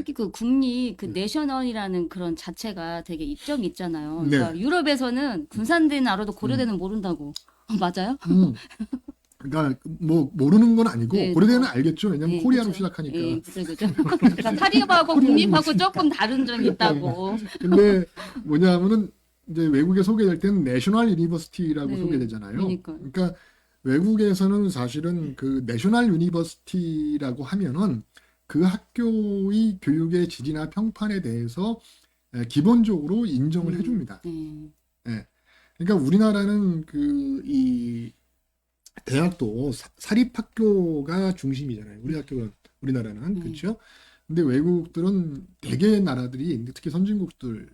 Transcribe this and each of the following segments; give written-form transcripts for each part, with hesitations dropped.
특히 그 국립 그 네. 내셔널이라는 그런 자체가 되게 이점이 있잖아요. 네. 그러니까 유럽에서는 군산대는 알아도 음. 고려대는 모른다고. 맞아요? 그러니까 뭐 모르는 건 아니고 네, 고려대는 알겠죠. 왜냐면 예, 코리아로 그죠. 시작하니까. 예, 그죠, 그죠. 그러니까 사립하고 코리아로 국립하고 조금 다른 점이 있다고. 근데 뭐냐면은 이제 외국에 소개될 때는 내셔널 유니버시티라고 네, 소개되잖아요. 그러니까. 그러니까 외국에서는 사실은 그 내셔널 유니버시티라고 하면은 그 학교의 교육의 질이나 평판에 대해서 기본적으로 인정을 해줍니다. 네. 예. 그러니까 우리나라는 그 이 대학도 사립학교가 중심이잖아요. 우리나라는 네. 그렇죠. 근데 외국들은 대개 나라들이 특히 선진국들이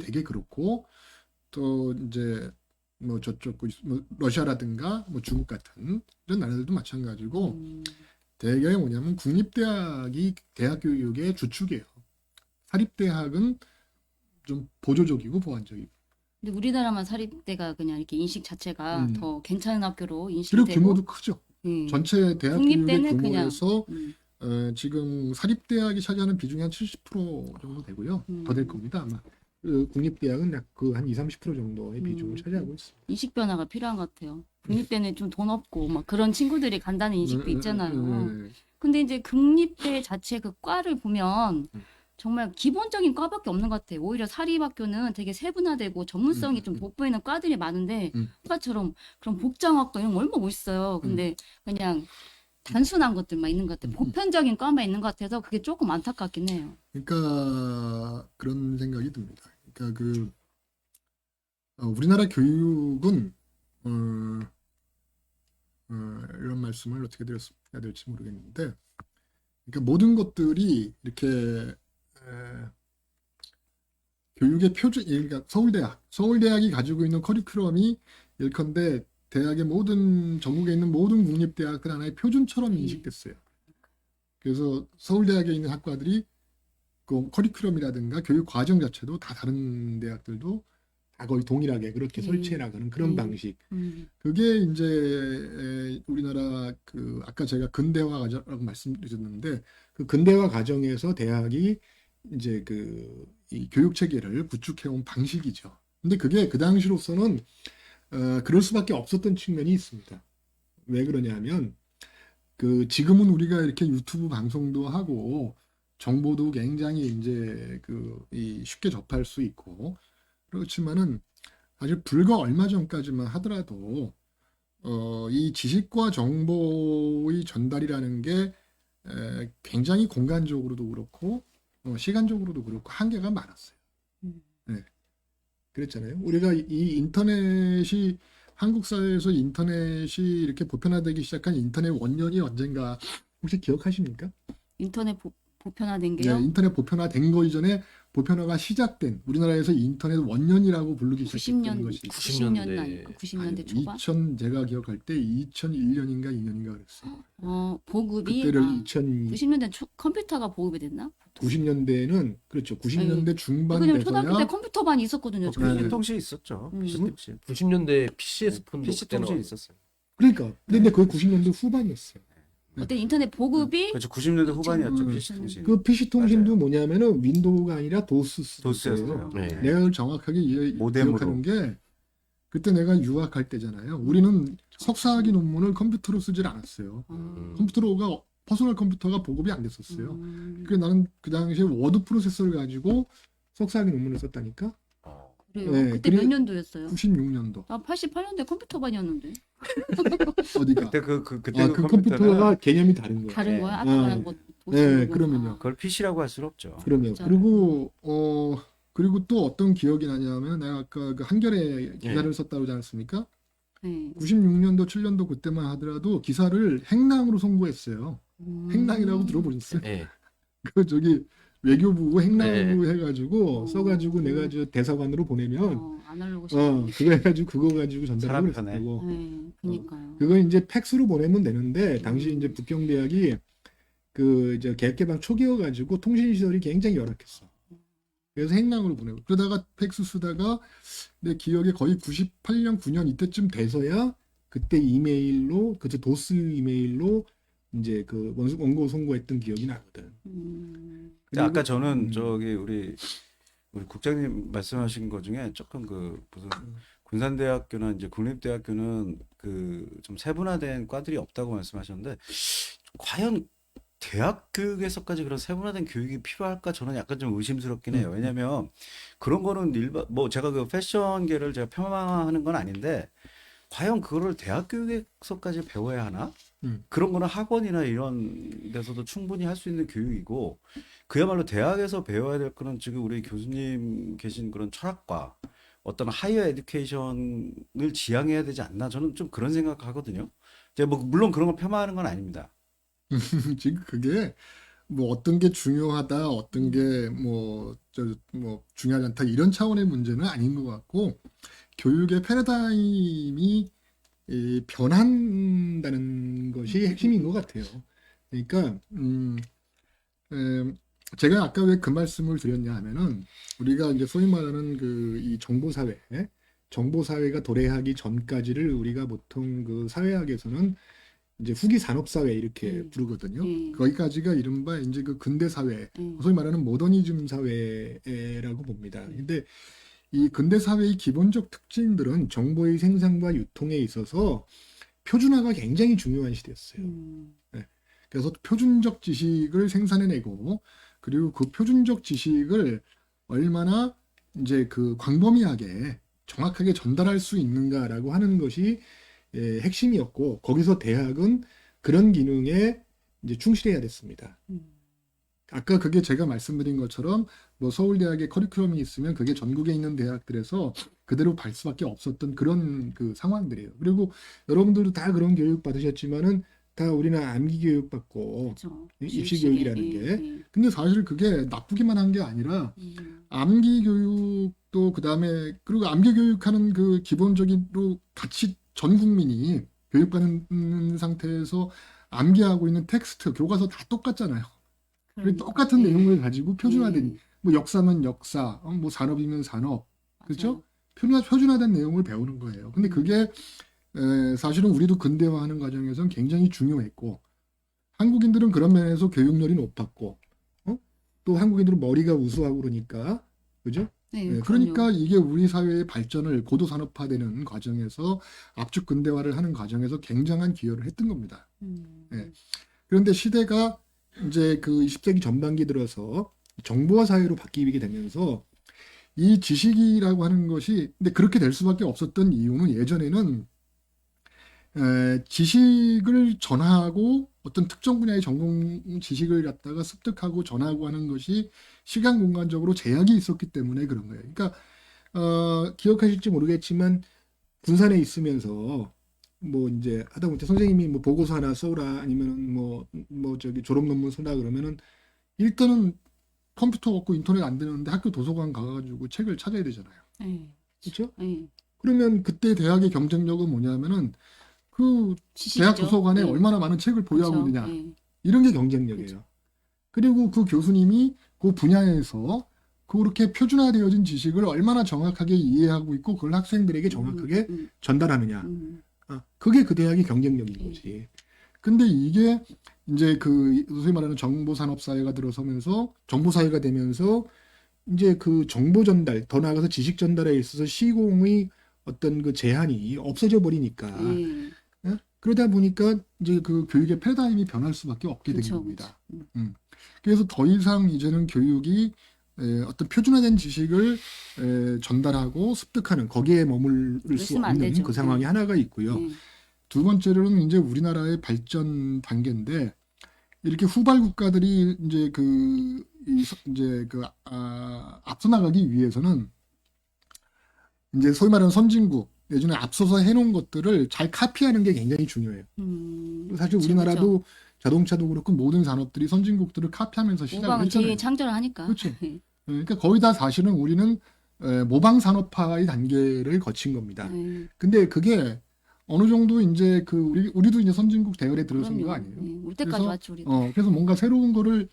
되게 그렇고 또 이제 뭐 저쪽 뭐 러시아라든가 뭐 중국 같은 이런 나라들도 마찬가지고 대개 뭐냐면 국립대학이 대학 교육의 주축이에요. 사립대학은 좀 보조적이고 보완적이고. 근데 우리나라만 사립대가 그냥 이렇게 인식 자체가 음. 더 괜찮은 학교로 인식이 그리고 되고, 규모도 크죠. 예. 전체 대학 교육의 국립대는 그냥, 규모에서 지금 사립대학이 차지하는 비중이 한 70% 정도 되고요. 더 될 겁니다, 아마. 그 국립대학은 약 그 한 20, 30% 정도의 비중을 차지하고 있습니다. 인식 변화가 필요한 것 같아요. 국립대는 좀 돈 없고 막 그런 친구들이 간다는 인식도 있잖아요. 근데 이제 국립대 자체 그 과를 보면 정말 기본적인 과밖에 없는 것 같아요. 오히려 사립학교는 되게 세분화되고 전문성이 좀 돋보이는 과들이 많은데 과처럼 그런 복장학과 이런 거 얼마나 멋있어요. 근데 그냥 단순한 것들만 있는 것 같아요. 보편적인 과만 있는 것 같아서 그게 조금 안타깝긴 해요. 그러니까 그런 생각이 듭니다. 그러니까 그 우리나라 교육은 이런 말씀을 어떻게 드려야 될지 모르겠는데, 그러니까 모든 것들이 이렇게 교육의 표준, 그러니까 서울대학이 가지고 있는 커리큘럼이 예컨대 대학의 전국에 있는 모든 국립대학들 하나의 표준처럼 인식됐어요. 그래서 서울대학에 있는 학과들이 그 커리큘럼이라든가 교육 과정 자체도 다 다른 대학들도 다 거의 동일하게 그렇게 설치해 나가는 그런 방식. 그게 이제 우리나라 그 아까 제가 근대화 과정이라고 말씀드렸는데 그 근대화 과정에서 대학이 이제 그 이 교육 체계를 구축해 온 방식이죠. 근데 그게 그 당시로서는 그럴 수밖에 없었던 측면이 있습니다. 왜 그러냐면 그 지금은 우리가 이렇게 유튜브 방송도 하고 정보도 굉장히 이제 이 쉽게 접할 수 있고 그렇지만은 사실 불과 얼마 전까지만 하더라도 이 지식과 정보의 전달이라는 게 굉장히 공간적으로도 그렇고 시간적으로도 그렇고 한계가 많았어요. 네. 그랬잖아요. 우리가 이 인터넷이 한국 사회에서 인터넷이 이렇게 보편화되기 시작한 인터넷 원년이 언젠가 혹시 기억하십니까? 인터넷 보편화된 네, 게요? 인터넷 보편화된 거 이전에 보편화가 시작된 우리나라에서 인터넷 원년이라고 부르기 시작했던 90년, 것이 90년 아니까 90년대 초반? 제가 기억할 때 2001년인가 2년인가 그랬어요. 보급이 그때를 90년대 컴퓨터가 보급이 됐나? 90년대는 그렇죠. 90년대 중반 왜냐면 초등학교 때 돼서야 컴퓨터반이 있었거든요. 저희. 네. PC 통신 있었죠. PC 음. 통신. 90년대 PC에서 폰 PC 통신 있었어요. 그러니까 근데 그게 90년대 후반이었어요. 그때 인터넷 보급이 그렇죠. 90년대 후반이었죠. 음. PC 통신. 그 PC 통신도 맞아요. 뭐냐면은 윈도우가 아니라 도스였어요. 도스였어요. 네. 내가 정확하게 모뎀으로. 기억하는 게 그때 내가 유학할 때잖아요. 우리는 석사학위 논문을 컴퓨터로 쓰질 않았어요. 컴퓨터가 퍼스널 컴퓨터가 보급이 안 됐었어요. 그래서 나는 그 당시에 워드 프로세서를 가지고 석사학위 논문을 썼다니까. 그래요. 네, 그때 몇 년도였어요? 96년도. 나 88년대 컴퓨터반이었는데. 어디가? 그때 그 컴퓨터가 개념이 다른 거예요. 다른 네. 거야? 아까 말한 거. 네, 그러면요. 그걸 PC라고 할 수는 없죠. 그러면 진짜. 그리고 또 어떤 기억이 나냐면 내가 아까 그 한겨레 기사를 썼다고 하지 않았습니까? 네. 96년도 7년도 그때만 하더라도 기사를 행랑으로 송고했어요. 행랑이라고 들어보셨어요? 네. 그 저기 외교부 행랑으로 네. 해가지고 써가지고 내가 저 대사관으로 보내면 아날로그 그거 해가지고 그거 가지고 전달하고 사람 편해. 그랬었고 네, 그니까요. 그거 이제 팩스로 보내면 되는데 당시 이제 북경대학이 그 저 개혁개방 초기여가지고 통신 시설이 굉장히 열악했어. 그래서 행랑으로 보내고 그러다가 팩스 쓰다가 내 기억에 거의 98년 9년 이때쯤 돼서야 그때 그때 도스 이메일로 이제 그 원고 송고했던 기억이 나거든. 근데 아까 그리고 저는 저기 우리 국장님 말씀하신 것 중에 조금 그 무슨 군산대학교나 이제 국립대학교는 그 좀 세분화된 과들이 없다고 말씀하셨는데 과연 대학 교육에서까지 그런 세분화된 교육이 필요할까 저는 약간 좀 의심스럽긴 해요. 왜냐면 그런 거는 일반 뭐 제가 그 패션계를 제가 폄하하는 건 아닌데 과연 그거를 대학 교육에서까지 배워야 하나? 음. 그런 거는 학원이나 이런 데서도 충분히 할 수 있는 교육이고 그야말로 대학에서 배워야 될 거는 지금 우리 교수님 계신 그런 철학과 어떤 하이어 에듀케이션을 지향해야 되지 않나 저는 좀 그런 생각하거든요. 제가 뭐 물론 그런 걸 폄하하는 건 아닙니다. 지금 그게 뭐 어떤 게 중요하다, 어떤 게 뭐 중요하지 않다 이런 차원의 문제는 아닌 것 같고 교육의 패러다임이 변한다는 것이 핵심인 것 같아요. 그러니까 제가 아까 왜 그 말씀을 드렸냐 하면은 우리가 이제 소위 말하는 그 이 정보사회가 도래하기 전까지를 우리가 보통 그 사회학에서는 이제 후기 산업사회 이렇게 부르거든요. 거기까지가 이른바 이제 그 근대사회, 소위 말하는 모더니즘 사회라고 봅니다. 근데 이 근대사회의 기본적 특징들은 정보의 생산과 유통에 있어서 표준화가 굉장히 중요한 시대였어요. 네. 그래서 표준적 지식을 생산해내고 그리고 그 표준적 지식을 얼마나 이제 그 광범위하게 정확하게 전달할 수 있는가라고 하는 것이 핵심이었고 거기서 대학은 그런 기능에 이제 충실해야 됐습니다. 아까 그게 제가 말씀드린 것처럼 뭐 서울대학의 커리큘럼이 있으면 그게 전국에 있는 대학들에서 그대로 갈 수밖에 없었던 그런 그 상황들이에요. 그리고 여러분들도 다 그런 교육 받으셨지만은 다 우리는 암기 교육 받고 그렇죠. 입시 교육이라는 게 근데 사실 그게 나쁘기만 한 게 아니라 암기 교육도 그다음에 그리고 암기 교육하는 그 기본적으로 같이 전 국민이 교육받는 상태에서 암기하고 있는 텍스트 교과서 다 똑같잖아요. 그러니까. 똑같은 내용을 가지고 표준화된 뭐 역사면 역사, 뭐 산업이면 산업, 그렇죠? 표준화된 내용을 배우는 거예요. 근데 그게 사실은 우리도 근대화하는 과정에서는 굉장히 중요했고 한국인들은 그런 면에서 교육열이 높았고 또 한국인들은 머리가 우수하고 그러니까 그죠? 그러니까 이게 우리 사회의 발전을 고도 산업화되는 과정에서 압축 근대화를 하는 과정에서 굉장한 기여를 했던 겁니다. 그런데 시대가 이제 그 20세기 전반기 들어서 정보화 사회로 바뀌게 되면서 이 지식이라고 하는 것이 근데 그렇게 될 수밖에 없었던 이유는 예전에는 지식을 전하고 어떤 특정 분야의 전공 지식을 갖다가 습득하고 전하고 하는 것이 시간 공간적으로 제약이 있었기 때문에 그런 거예요. 그러니까 기억하실지 모르겠지만 군산에 있으면서 뭐 이제 하다못해 선생님이 뭐 보고서 하나 써라 아니면 뭐 저기 졸업 논문 써라 그러면은 일단은 컴퓨터 없고 인터넷 안 되는데 학교 도서관 가가지고 책을 찾아야 되잖아요. 그렇죠? 그러면 그때 대학의 경쟁력은 뭐냐면은 그 지식이죠. 대학 도서관에 얼마나 많은 책을 보유하고 있느냐 이런 게 경쟁력이에요. 그리고 그 교수님이 그 분야에서 그렇게 표준화되어진 지식을 얼마나 정확하게 이해하고 있고 그걸 학생들에게 정확하게 전달하느냐. 그게 그 대학의 경쟁력인 거지. 근데 이게 이제 그 소위 말하는 정보산업 사회가 들어서면서 정보사회가 되면서 이제 그 정보 전달, 더 나아가서 지식 전달에 있어서 시공의 어떤 그 제한이 없어져 버리니까 그러다 보니까 이제 그 교육의 패러다임이 변할 수밖에 없게 된 겁니다. 그래서 더 이상 이제는 교육이 어떤 표준화된 지식을 전달하고 습득하는 거기에 머물 수 없는 그 상황이 하나가 있고요. 두 번째로는 이제 우리나라의 발전 단계인데 이렇게 후발 국가들이 이제 앞서 나가기 위해서는 이제 소위 말하는 선진국 예전에 앞서서 해놓은 것들을 잘 카피하는 게 굉장히 중요해요. 사실 우리나라도 자동차도 그렇고 모든 산업들이 선진국들을 카피하면서 시작을 했잖아요. 창조를 하니까. 그렇죠. 그러니까 거의 다 사실은 우리는 모방 산업화의 단계를 거친 겁니다. 근데 그게 어느 정도 이제 그 우리도 이제 선진국 대열에 들어선 거 아니에요? 올 때까지 왔죠, 우리도. 그래서 뭔가 새로운 거를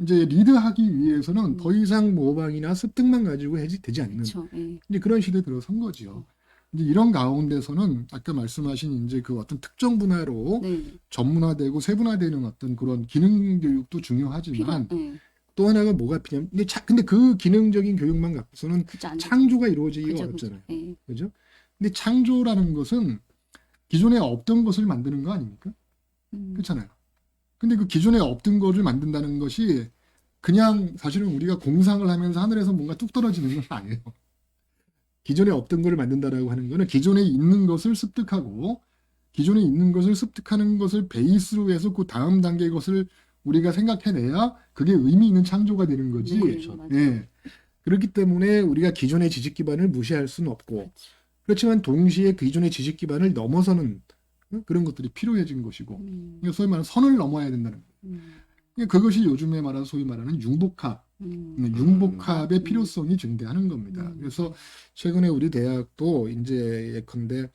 이제 리드하기 위해서는 더 이상 모방이나 습득만 가지고 되지 않는 이제 그런 시대에 들어선 거죠. 이제 이런 가운데서는 아까 말씀하신 이제 그 어떤 특정 분야로 전문화되고 세분화되는 어떤 그런 기능 교육도 중요하지만 또 하나가 뭐가 필요하면 근데 그 기능적인 교육만 갖고서는 그죠 안 창조가 이루어지기가 그죠, 어렵잖아요. 예. 그죠? 근데 창조라는 것은 기존에 없던 것을 만드는 거 아닙니까? 그렇잖아요. 근데 그 기존에 없던 것을 만든다는 것이 그냥 사실은 우리가 공상을 하면서 하늘에서 뭔가 뚝 떨어지는 건 아니에요. 기존에 없던 걸 만든다라고 하는 거는 기존에 있는 것을 습득하고 기존에 있는 것을 습득하는 것을 베이스로 해서 그 다음 단계의 것을 우리가 생각해내야 그게 의미 있는 창조가 되는 거지. 네, 맞아요. 예. 그렇기 때문에 우리가 기존의 지식 기반을 무시할 수는 없고 그렇지만 동시에 기존의 지식 기반을 넘어서는 그런 것들이 필요해진 것이고 그러니까 소위 말하는 선을 넘어야 된다는 거예요. 그러니까 그것이 요즘에 말하는 소위 말하는 융복합의 필요성이 증대하는 겁니다. 그래서 최근에 우리 대학도 이제 예컨대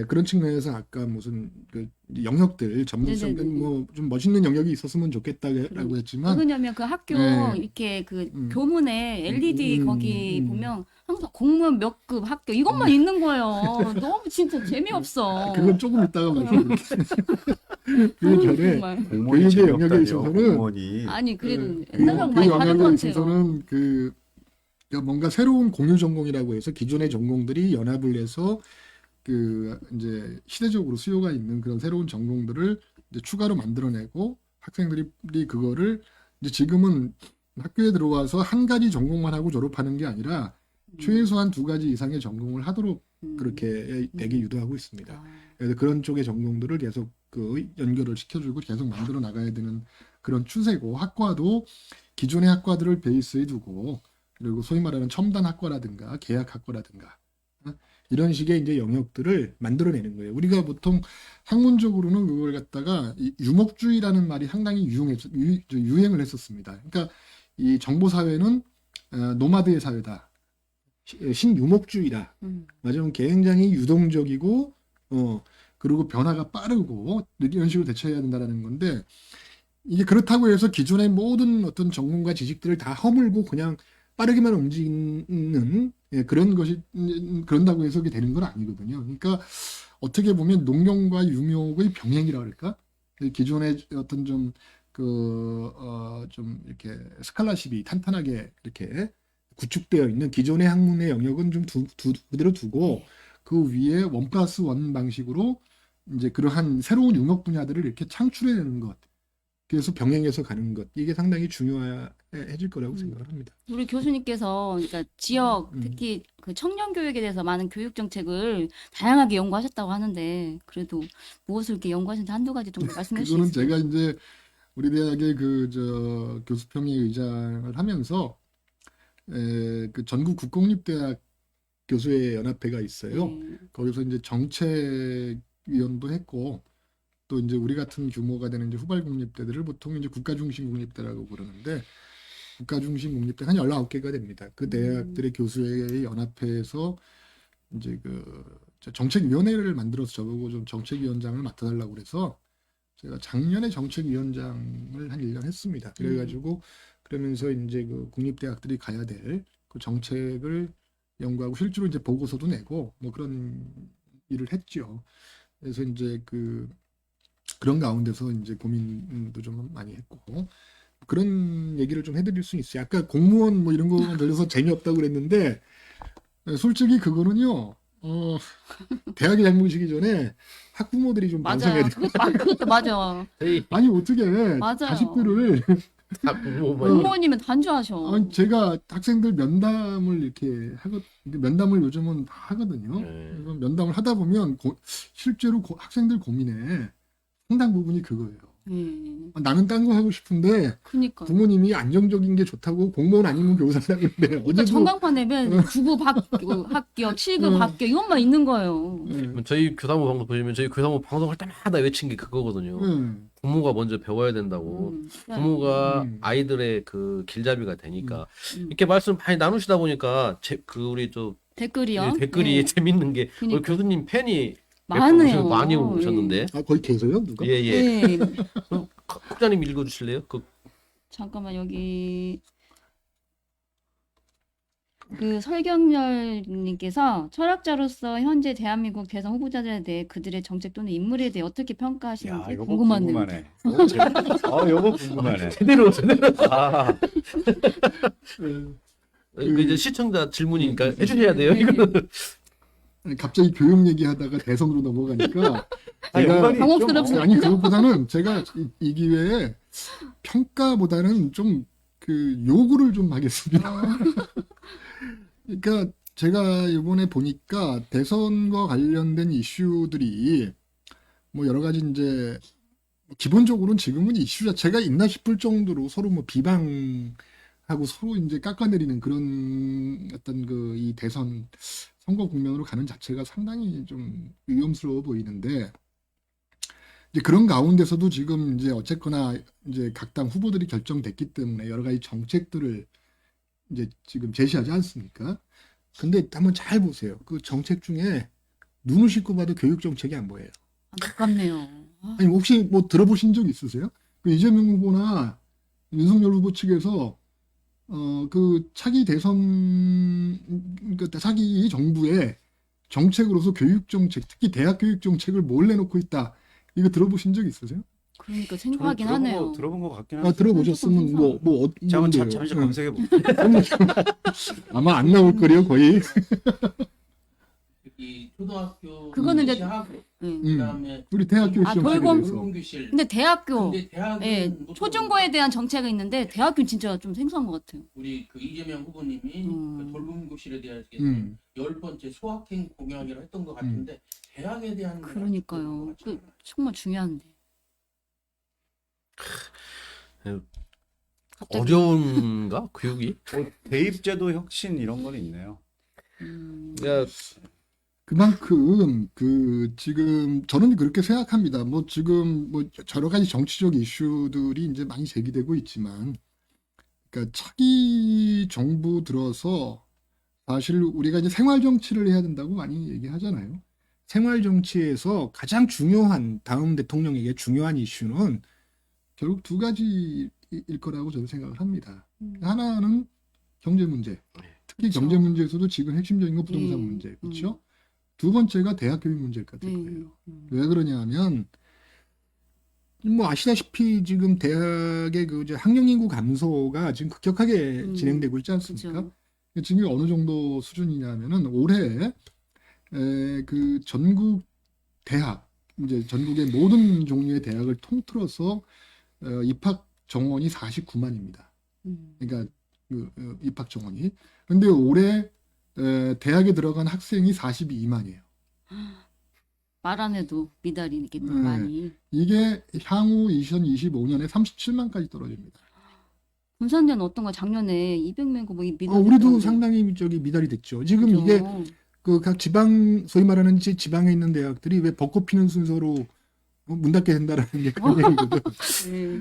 그런 측면에서 아까 무슨 그 영역들 전문성 네네네. 뭐 좀 멋있는 영역이 있었으면 좋겠다라고 했지만 왜냐면 그 학교 네. 이렇게 그 교문에 LED 거기 음. 보면 항상 공무원 몇 급 학교 이것만 있는 거예요. 너무 진짜 재미없어. 그건 조금 이따가 말씀드릴게요. 그 전에 정말. 공무원이 교육의 재미없다니요, 영역에 있어서는 공무원이. 아니 그래도 그 옛날하고 많이 다른 것 영역에 같아요. 있어서는 그 뭔가 새로운 공유 전공이라고 해서 기존의 전공들이 연합을 해서 그 이제 시대적으로 수요가 있는 그런 새로운 전공들을 이제 추가로 만들어내고 학생들이 그거를 이제 지금은 학교에 들어와서 한 가지 전공만 하고 졸업하는 게 아니라 최소한 2가지 이상의 전공을 하도록 그렇게 되게 유도하고 있습니다. 아, 그래서 그런 쪽의 전공들을 계속 그 연결을 시켜주고 계속 만들어 나가야 되는 그런 추세고 학과도 기존의 학과들을 베이스에 두고 그리고 소위 말하는 첨단 학과라든가 계약 학과라든가 이런 식의 이제 영역들을 만들어내는 거예요. 우리가 보통 학문적으로는 그걸 갖다가 이 유목주의라는 말이 상당히 유행을 했었습니다. 그러니까 이 정보 사회는 노마드의 사회다. 신유목주의다. 맞아요. 굉장히 유동적이고 그리고 변화가 빠르고 이런 식으로 대처해야 된다라는 건데 이게 그렇다고 해서 기존의 모든 어떤 전공과 지식들을 다 허물고 그냥 빠르게만 움직이는 그런 것이 그런다고 해서 그게 되는 건 아니거든요. 그러니까 어떻게 보면 농경과 유목의 병행이라 그럴까? 기존의 어떤 좀 좀 이렇게 스칼라십이 탄탄하게 이렇게 구축되어 있는 기존의 학문의 영역은 좀 그대로 두고 그 위에 1+1 방식으로 이제 그러한 새로운 융합 분야들을 이렇게 창출해내는 것. 그래서 병행해서 가는 것. 이게 상당히 중요해질 거라고 생각을 합니다. 우리 교수님께서 그러니까 지역 음. 특히 그 청년 교육에 대해서 많은 교육 정책을 다양하게 연구하셨다고 하는데 그래도 무엇을 이렇게 연구하셨는지 한두 가지 정도 말씀해 그거는 주시겠어요? 제가 이제 우리 대학의 그 교수평의 의장을 하면서 그 전국 국공립대학 교수회 연합회가 있어요. 네. 거기서 이제 정책위원도 했고 또 이제 우리 같은 규모가 되는 이제 후발 국립대들을 보통 이제 국가 중심 국립대라고 부르는데 국가 중심 국립대 한 19개가 됩니다. 그 대학들의 교수회의 연합회에서 이제 그 정책위원회를 만들어서 저보고 좀 정책위원장을 맡아달라고 그래서 제가 작년에 정책위원장을 한 1년 했습니다. 그래가지고 그러면서 이제 그 국립대학들이 가야 될 그 정책을 연구하고 실제로 이제 보고서도 내고 뭐 그런 일을 했죠. 그래서 이제 그런 가운데서 이제 고민도 좀 많이 했고 그런 얘기를 좀 해드릴 수 있어요. 아까 공무원 뭐 이런 거 들려서 재미없다고 그랬는데 솔직히 그거는요. 대학에 잘못이기 전에 학부모들이 좀 반성해야 맞아요. 돼요. 그것도 맞아. 아니 어떻게 맞아요. 자식들을 다 공무원 공무원이면 단주하셔. 아니 제가 학생들 면담을 이렇게 면담을 요즘은 다 하거든요. 네. 그래서 면담을 하다 보면 실제로 학생들 고민에 상당 부분이 그거예요. 나는 딴 거 하고 싶은데 그니까. 부모님이 안정적인 게 좋다고 공무원 아니면 교사라고 그러는데 그러니까 어제도 전광판에 맨 9급 합격, 7급 합격 이것만 있는 거예요. 저희 교사모 방송 보시면 저희 교사모 방송할 때마다 외친 게 그거거든요. 부모가 먼저 배워야 된다고. 부모가 아이들의 그 길잡이가 되니까 이렇게 말씀 많이 나누시다 보니까 우리 댓글이요. 댓글이 네. 재밌는 게 그러니까. 교수님 팬이 많아요. 많이 오셨는데. 거의 계세요 누가? 예예. 네. 그럼 국장님 읽어주실래요? 잠깐만 여기 그 설경열님께서 철학자로서 현재 대한민국 대선 후보자들에 대해 그들의 정책 또는 인물에 대해 어떻게 야, 평가하시는지 이거 궁금하네요. 궁금하네. 이거 궁금하네. 제대로. 아, 그 이제 시청자 질문이니까 해주셔야 돼요. 이거는. 갑자기 교육 얘기하다가 대선으로 넘어가니까 연관이 있죠, 뭐. 당혹스럽습니다. 아니 그것보다는 제가 이 기회에 평가보다는 좀 그 요구를 좀 하겠습니다. 그러니까 제가 이번에 보니까 대선과 관련된 이슈들이 뭐 여러 가지 이제 기본적으로는 지금은 이슈 자체가 있나 싶을 정도로 서로 뭐 비방하고 서로 이제 깎아내리는 그런 어떤 그 이 대선 선거 국면으로 가는 자체가 상당히 좀 위험스러워 보이는데 이제 그런 가운데서도 지금 이제 어쨌거나 이제 각 당 후보들이 결정됐기 때문에 여러 가지 정책들을 이제 지금 제시하지 않습니까? 근데 한번 잘 보세요. 그 정책 중에 눈을 씻고 봐도 교육 정책이 안 보여요. 안타깝네요. 아니 혹시 뭐 들어보신 적 있으세요? 그 이재명 후보나 윤석열 후보 측에서 그 차기 대선 그러니까 차기 정부의 정책으로서 교육 정책, 특히 대학 교육 정책을 몰래 놓고 있다. 이거 들어보신 적 있으세요? 그러니까 저는 생소하긴 하네요. 들어본 것 같긴 아, 한데. 들어보셨으면 뭐 잠깐 뭔데요? 잠시 응. 검색해 볼게요. 아마 안 나올 거예요, 거의. 이 초등학교 그거는 이제- 하고 네. 그다음에 우리 대학 교육 아, 정책에 돌봄- 대해서. 돌봄교실. 근데 대학교, 근데 대학은 예, 못 초중고에 대한 정책이 있는데 대학교는 진짜 좀 생소한 것 같아요. 우리 그 이재명 후보님이 음. 그 돌봄교실에 대해서 음. 10번째 소확행 공약이라 했던 것 같은데 대학에 대한 건 그러니까요. 아직도 그 정말 중요한데. 갑자기- 어려운가 교육이? 대입제도 혁신 이런 건 있네요. 그러니까 그만큼 그 지금 저는 그렇게 생각합니다. 뭐 지금 뭐 여러 가지 정치적 이슈들이 이제 많이 제기되고 있지만, 그러니까 차기 정부 들어서 사실 우리가 이제 생활 정치를 해야 된다고 많이 얘기하잖아요. 생활 정치에서 가장 중요한 다음 대통령에게 중요한 이슈는 결국 두 가지일 거라고 저는 생각을 합니다. 하나는 경제 문제, 특히 그쵸. 경제 문제에서도 지금 핵심적인 건 부동산 네. 문제, 그렇죠? 두 번째가 대학 교육 문제일 것 같을 거예요. 왜 그러냐면 뭐 아시다시피 지금 대학의 그 이제 학령 인구 감소가 지금 급격하게 진행되고 있지 않습니까? 그죠. 지금 어느 정도 수준이냐면은 올해 그 전국 대학 이제 전국의 모든 종류의 대학을 통틀어서 입학 정원이 49만입니다. 그러니까 그 입학 정원이. 근데 올해 대학에 들어간 학생이 42만이에요. 말 안 해도 미달이겠네 네. 많이. 이게 향후 2025년에 37만까지 떨어집니다. 군산대는 어떤가 작년에 200명고 뭐 미달. 우리도 상당히 저기 미달이 됐죠. 지금 이게 그 각 지방 소위 말하는 지방에 있는 대학들이 왜 벚꽃 피는 순서로 문 닫게 된다라는 게 그런 얘기거든. 네.